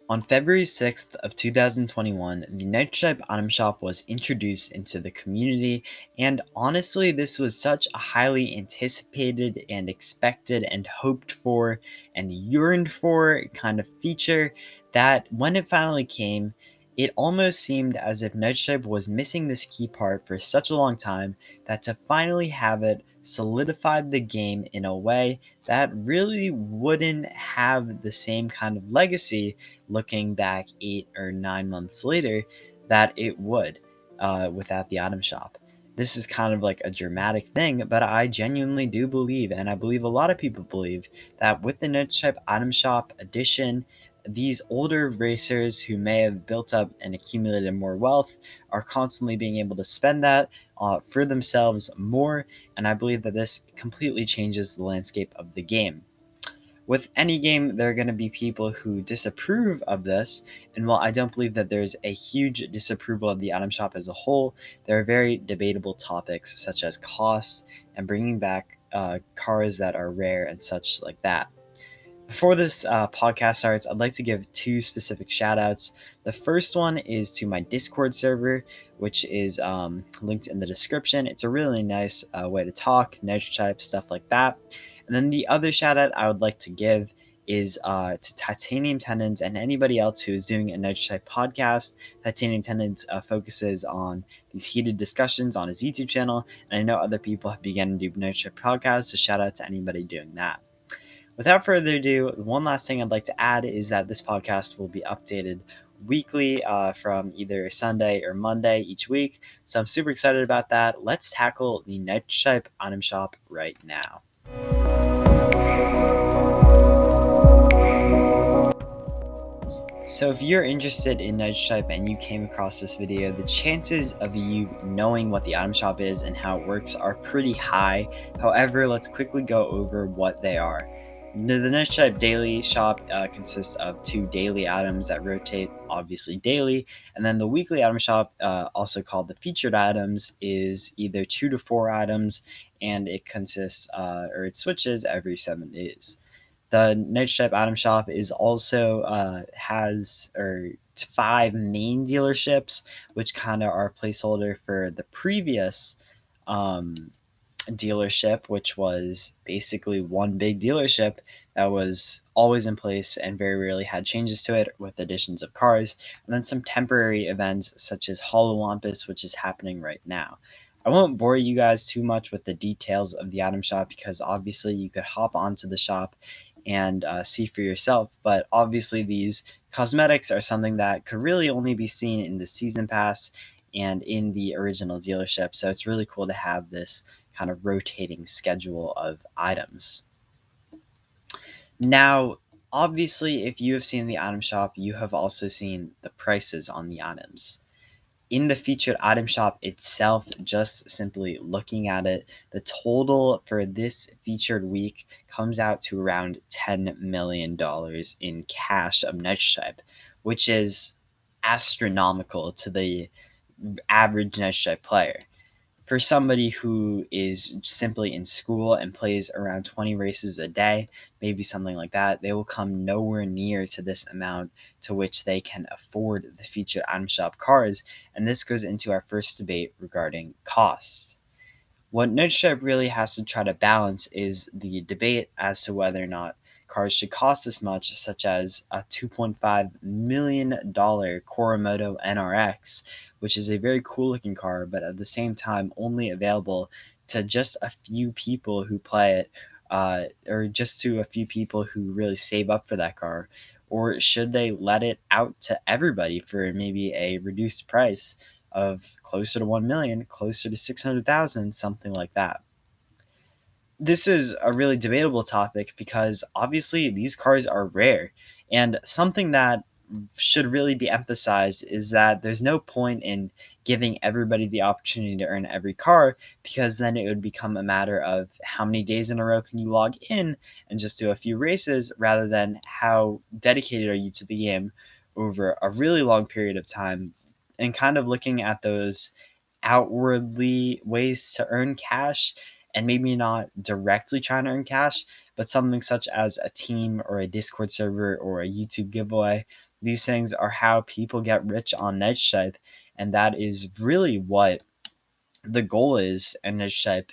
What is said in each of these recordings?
On February 6th of 2021, the Nitro Type Item Shop was introduced into the community, and honestly, this was such a highly anticipated and expected and hoped for and yearned for kind of feature that when it finally came, it almost seemed as if Nitro Type was missing this key part for such a long time that to finally have it solidified the game in a way that really wouldn't have the same kind of legacy looking back 8 or 9 months later that it would without the item shop. This is kind of like a dramatic thing, but I genuinely do believe, and I believe a lot of people believe, that with the Nitro Type Item Shop addition, these older racers who may have built up and accumulated more wealth are constantly being able to spend that for themselves more, and I believe that this completely changes the landscape of the game. With any game, there are going to be people who disapprove of this, and while I don't believe that there's a huge disapproval of the item shop as a whole, there are very debatable topics such as costs and bringing back cars that are rare and such like that. Before this podcast starts, I'd like to give two specific shout outs. The first one is to my Discord server, which is linked in the description. It's a really nice way to talk, Nitro Type, stuff like that. And then the other shout out I would like to give is to Titanium Tendons and anybody else who is doing a Nitro Type podcast. Titanium Tendons focuses on these heated discussions on his YouTube channel, and I know other people have begun to do Nitro Type podcasts, so shout out to anybody doing that. Without further ado, one last thing I'd like to add is that this podcast will be updated weekly from either Sunday or Monday each week. So I'm super excited about that. Let's tackle the Nitro Type Item Shop right now. So if you're interested in Nitro Type and you came across this video, the chances of you knowing what the item shop is and how it works are pretty high. However, let's quickly go over what they are. The Nitro Type Daily Shop consists of 2 daily items that rotate, obviously daily, and then the weekly item shop, also called the featured items, is either 2 to 4 items, and it consists or it switches every 7 days. The Nitro Type Item Shop is also has 5 main dealerships, which kind of are a placeholder for the previous um, dealership, which was basically one big dealership that was always in place and very rarely had changes to it with additions of cars, and then some temporary events such as Holowampus, which is happening right now. I won't bore you guys too much with the details of the item shop because obviously you could hop onto the shop and see for yourself, but obviously these cosmetics are something that could really only be seen in the season pass and in the original dealership, so it's really cool to have this kind of rotating schedule of items. Now, obviously, if you have seen the item shop, you have also seen the prices on the items. In the featured item shop itself, just simply looking at it, the total for this featured week comes out to around $10 million in cash of Nitro Type, which is astronomical to the average Nitro Type player. For somebody who is simply in school and plays around 20 races a day, maybe something like that, they will come nowhere near to this amount to which they can afford the featured item shop cars. And this goes into our first debate regarding cost. What Nitro Type really has to try to balance is the debate as to whether or not cars should cost this much, such as a $2.5 million Coromoto NRX, which is a very cool looking car, but at the same time only available to just a few people who play it, or just to a few people who really save up for that car. Or should they let it out to everybody for maybe a reduced price of closer to 1 million, closer to 600,000, something like that? This is a really debatable topic because obviously these cars are rare, and something that should really be emphasized is that there's no point in giving everybody the opportunity to earn every car, because then it would become a matter of how many days in a row can you log in and just do a few races, rather than how dedicated are you to the game over a really long period of time, and kind of looking at those outwardly ways to earn cash and maybe not directly trying to earn cash. but something such as a team or a Discord server or a YouTube giveaway. These things are how people get rich on Nitro Type, and that is really what the goal is in Nitro Type.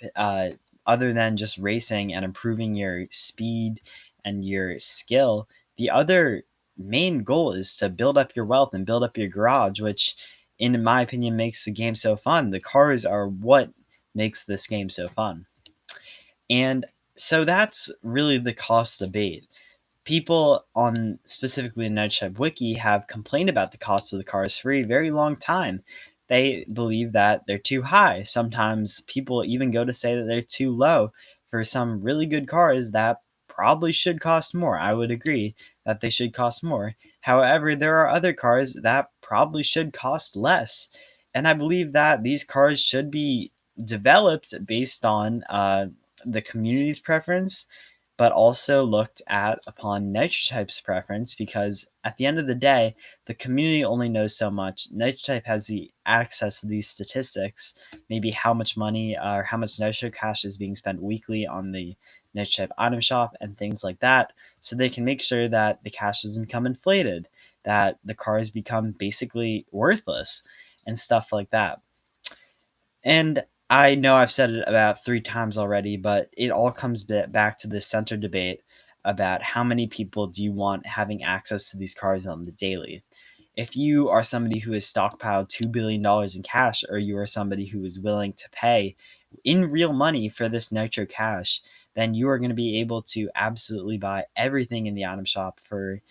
Other than just racing and improving your speed and your skill, the other main goal is to build up your wealth and build up your garage, which, in my opinion, makes the game so fun. The cars are what makes this game so fun. And so that's really the cost debate. People on specifically Nightshade Wiki have complained about the cost of the cars for a very long time. They believe that they're too high. Sometimes people even go to say that they're too low for some really good cars that probably should cost more. I would agree that they should cost more. However, there are other cars that probably should cost less. And I believe that these cars should be developed based on the community's preference, but also looked at upon Nitrotype's preference, because at the end of the day, the community only knows so much. Nitrotype has the access to these statistics, maybe how much money or how much Nitro cash is being spent weekly on the Nitrotype item shop and things like that, so they can make sure that the cash doesn't become inflated, that the cars become basically worthless, and stuff like that. And I know I've said it about 3 times already, but it all comes back to this center debate about how many people do you want having access to these cars on the daily. If you are somebody who has stockpiled $2 billion in cash, or you are somebody who is willing to pay in real money for this Nitro cash, then you are going to be able to absolutely buy everything in the item shop for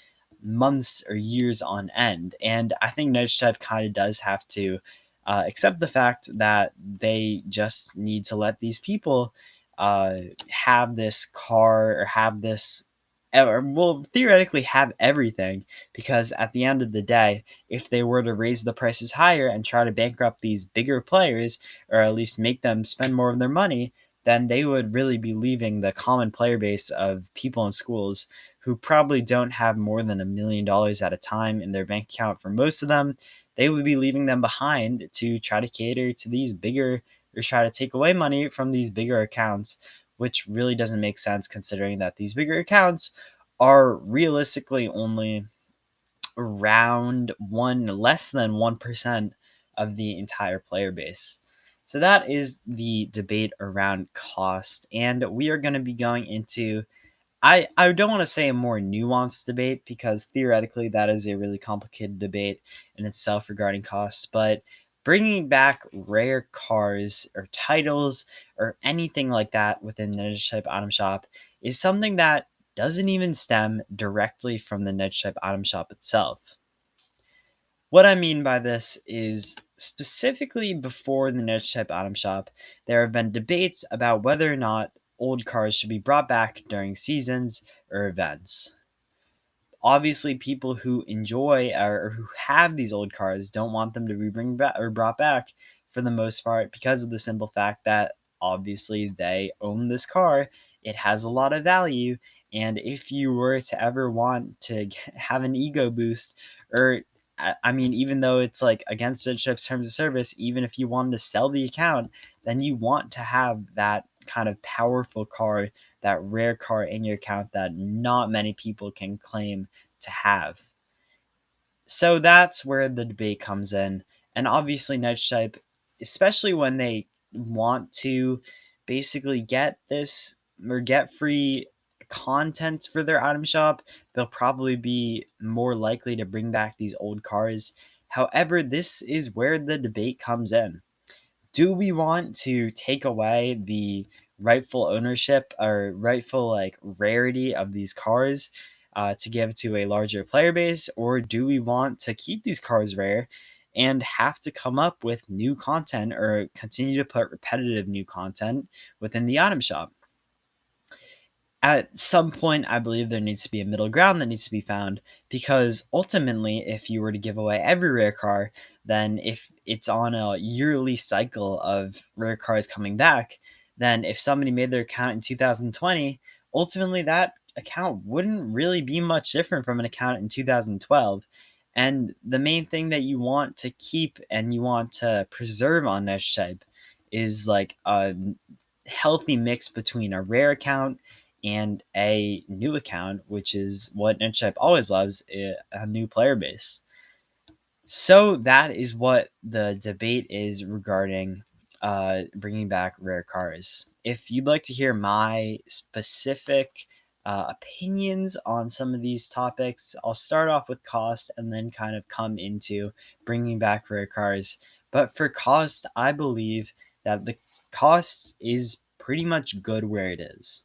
months or years on end. And I think Nitro Type kind of does have to accept the fact that they just need to let these people have this car, or have this, or will theoretically have everything, because at the end of the day, if they were to raise the prices higher and try to bankrupt these bigger players, or at least make them spend more of their money, then they would really be leaving the common player base of people in schools who probably don't have more than $1 million at a time in their bank account. For most of them, they would be leaving them behind to try to cater to these bigger, or try to take away money from these bigger accounts, which really doesn't make sense considering that these bigger accounts are realistically only around one less than 1% of the entire player base. So that is the debate around cost, and we are going to be going into, I don't want to say a more nuanced debate, because theoretically that is a really complicated debate in itself regarding costs, but bringing back rare cars or titles or anything like that within the Niche Type Item Shop is something that doesn't even stem directly from the Niche Type Item Shop itself. What I mean by this is, specifically before the Niche Type Item Shop, there have been debates about whether or not old cars should be brought back during seasons or events. Obviously, people who enjoy, or who have these old cars, don't want them to be bring back or brought back, for the most part, because of the simple fact that obviously they own this car. It has a lot of value, and if you were to ever want to have an ego boost, or I mean, even though it's like against the ship's terms of service, even if you wanted to sell the account, then you want to have that kind of powerful car, that rare car in your account that not many people can claim to have. So that's where the debate comes in. And obviously, Nitro Type, especially when they want to basically get this, or get free content for their item shop, they'll probably be more likely to bring back these old cars. However, this is where the debate comes in. Do we want to take away the rightful ownership, or rightful like rarity of these cars, to give to a larger player base, or do we want to keep these cars rare and have to come up with new content, or continue to put repetitive new content within the item shop? At some point, I believe there needs to be a middle ground that needs to be found, because ultimately, if you were to give away every rare car, then if it's on a yearly cycle of rare cars coming back, then if somebody made their account in 2020, ultimately that account wouldn't really be much different from an account in 2012. And the main thing that you want to keep and you want to preserve on Next Type is like a healthy mix between a rare account and a new account, which is what Nitro Type always loves, a new player base. So that is what the debate is regarding bringing back rare cars. If you'd like to hear my specific opinions on some of these topics, I'll start off with cost and then kind of come into bringing back rare cars. But for cost, I believe that the cost is pretty much good where it is.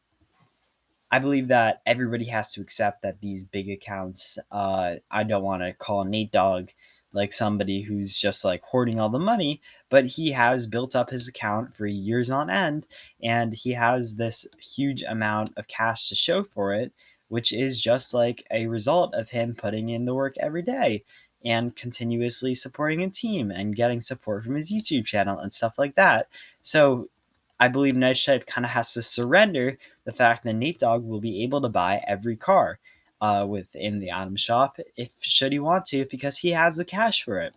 I believe that everybody has to accept that these big accounts, I don't want to call Nate Dogg like somebody who's just like hoarding all the money, but he has built up his account for years on end, and he has this huge amount of cash to show for it, which is just like a result of him putting in the work every day and continuously supporting a team and getting support from his YouTube channel and stuff like that. So I believe Nightshade kind of has to surrender the fact that Nate Dogg will be able to buy every car within the item shop if should he want to, because he has the cash for it.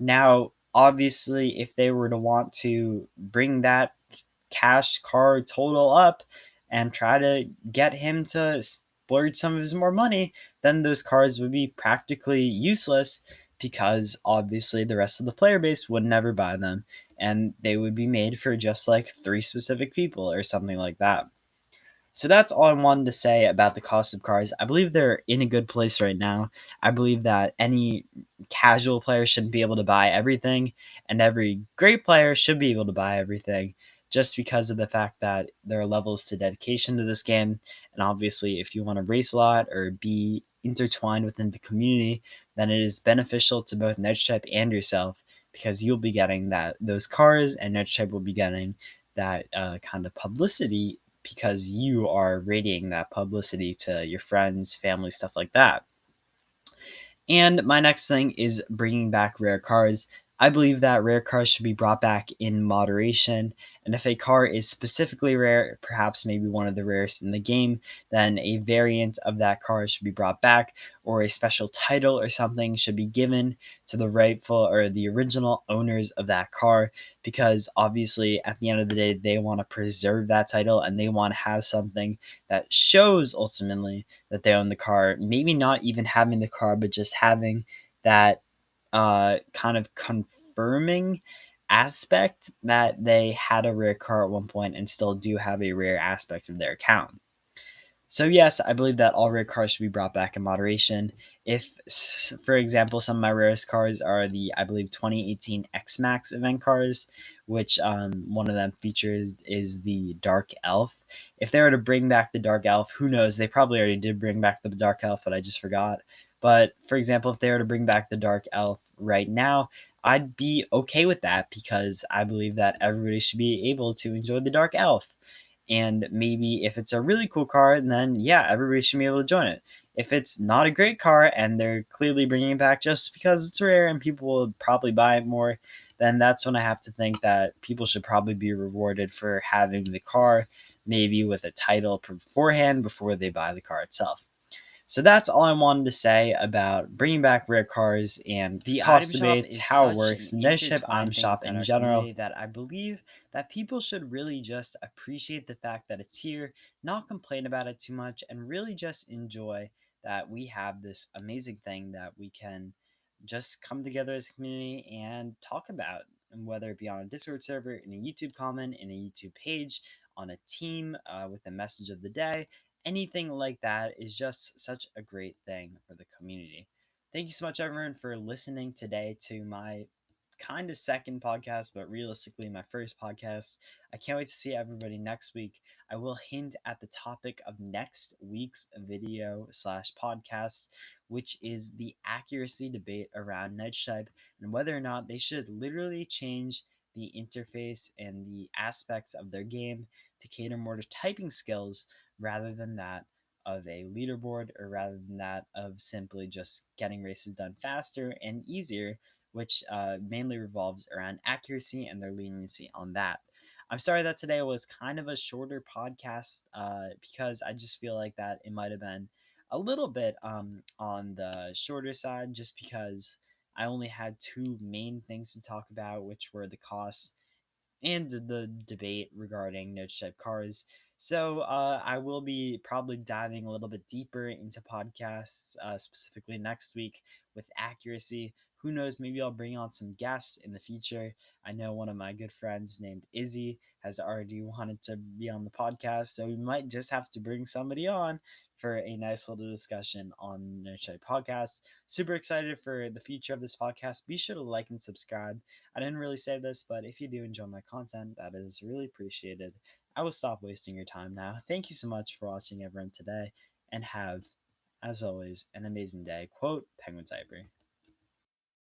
Now, obviously, if they were to want to bring that cash car total up and try to get him to splurge some of his more money, then those cars would be practically useless because obviously the rest of the player base would never buy them and they would be made for just like three specific people or something like that. So that's all I wanted to say about the cost of cars. I believe they're in a good place right now. I believe that any casual player should be able to buy everything, and every great player should be able to buy everything just because of the fact that there are levels to dedication to this game. And obviously, if you want to race a lot or be intertwined within the community, then it is beneficial to both Nitro Type and yourself because you'll be getting those cars, and Nitro Type will be getting that kind of publicity because you are radiating that publicity to your friends, family, stuff like that. And my next thing is bringing back rare cars. I believe that rare cars should be brought back in moderation. And if a car is specifically rare, perhaps maybe one of the rarest in the game, then a variant of that car should be brought back, or a special title or something should be given to the rightful or the original owners of that car. Because obviously, at the end of the day, they want to preserve that title and they want to have something that shows ultimately that they own the car. Maybe not even having the car, but just having that kind of confirming aspect that they had a rare car at one point and still do have a rare aspect of their account. So yes, I believe that all rare cars should be brought back in moderation. If, for example, some of my rarest cars are the, I believe, 2018 X Max event cars, which one of them features is the Dark Elf. If they were to bring back the Dark Elf, who knows? They probably already did bring back the Dark Elf, but I just forgot. But for example, if they were to bring back the Dark Elf right now, I'd be okay with that because I believe that everybody should be able to enjoy the Dark Elf. And maybe if it's a really cool car, then yeah, everybody should be able to join it. If it's not a great car and they're clearly bringing it back just because it's rare and people will probably buy it more, then that's when I have to think that people should probably be rewarded for having the car, maybe with a title beforehand before they buy the car itself. So that's all I wanted to say about bringing back rare cars and the cost debates, how it works, the Nitro Type Item Shop in general. That I believe that people should really just appreciate the fact that it's here, not complain about it too much, and really just enjoy that we have this amazing thing that we can just come together as a community and talk about, and whether it be on a Discord server, in a YouTube comment, in a YouTube page, on a team with a message of the day. Anything like that is just such a great thing for the community. Thank you so much, everyone, for listening today to my kind of second podcast, but realistically my first podcast. I can't wait to see everybody next week. I will hint at the topic of next week's video slash podcast, which is the accuracy debate around Nitro Type and whether or not they should literally change the interface and the aspects of their game to cater more to typing skills rather than that of a leaderboard, or rather than that of simply just getting races done faster and easier, which mainly revolves around accuracy and their leniency on that. I'm sorry that today was kind of a shorter podcast because I just feel like that it might have been a little bit on the shorter side just because I only had two main things to talk about, which were the costs and the debate regarding Nitro Type cars. So I will be probably diving a little bit deeper into podcasts, specifically next week with accuracy. Who knows? Maybe I'll bring on some guests in the future. I know one of my good friends named Izzy has already wanted to be on the podcast, so we might just have to bring somebody on for a nice little discussion on Nurture Podcast. Super excited for the future of this podcast. Be sure to like and subscribe. I didn't really say this, but if you do enjoy my content, that is really appreciated. I will stop wasting your time now. Thank you so much for watching everyone today, and have, as always, an amazing day. Quote Penguin Cyber.